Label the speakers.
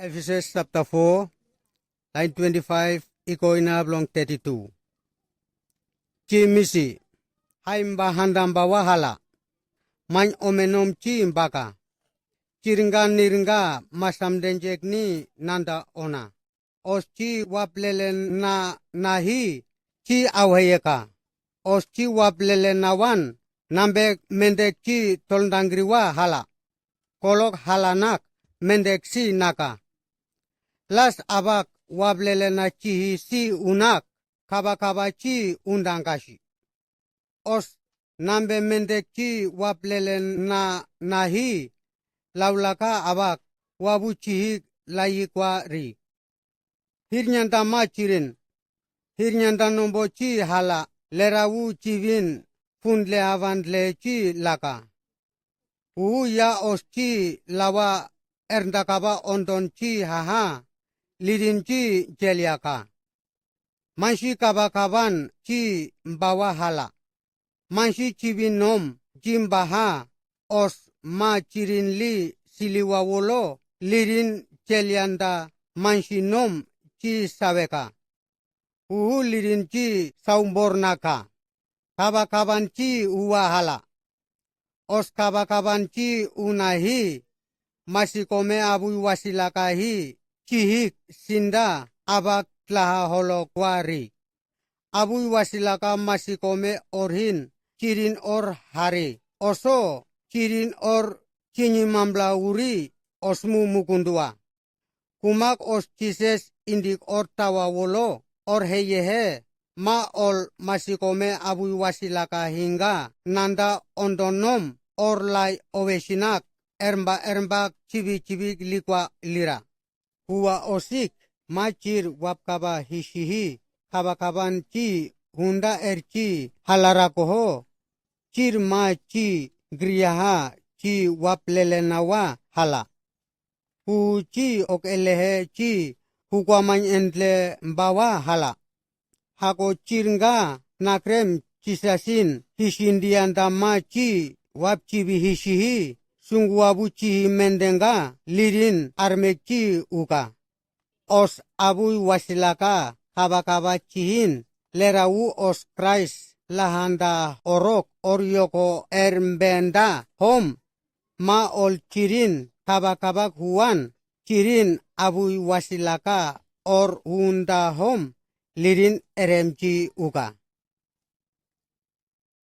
Speaker 1: Ephesians chapter 4, line 25, iko inablong 32. Chi misi, haimba handamba wahala, man omenom chi mbaka, chiringa niringa masamdenjek ni nanda ona. Os chi waplelen na nahi, chi awheyeka. Os chi waplelen nawan, nambek mendek chi tolndangriwa hala. Kolok halanak, mendek si naka. Las abak wablele na chihi si unak, kaba chi undang kashi. Os nambe mendek chi wablele na nahi, laulaka abak wabu chihi layikwa ri. Hirnyanda machirin, hirnyanda nombo chi hala, lerawu chivin, fundle avandle chi laka. Ya os chi lawa erndakaba ondon chi haha, lidin chi jeliaka. Manshi kaban chi mbawa hala. Manshi chibin nom jimbaha os ma chirin li siliwawolo lidin jelianda manshi nom chi saweka. Lidin chi saumbornaka. Kaban chi uwa hala. Os kaban chi unahi masikome abu wasilakahi. Chihik sinda abak tlaha holokwari. Abu wasilaka masikome orhin chirin or hari. Oso chirin or chinyimambla uri osmu mukundua. Kumak os chises indik or tawawolo or heyehe ma ol masikome abu wasilaka hinga nanda ondonom or lai ovesinak ermba chibi likwa lira. Huwa osik machir wapkaba hishihi kaban chi hunda erchi halarakoho chir machi griyaha chi waplelenawa hala. Hu chi okelehe chi hukwamany entle mbawa hala. Hako chirnga nakrem chisasin hishindianda machi wapchibi hishihi. Sungwabu chi mendenga lirin armekchi uka. Os abu wasilaka kaba chihin lerawu os Christ lahanda orok oryoko ermbenda hom ma ol chirin kaba huan chirin abu wasilaka or hunda hom lirin eremchi uka.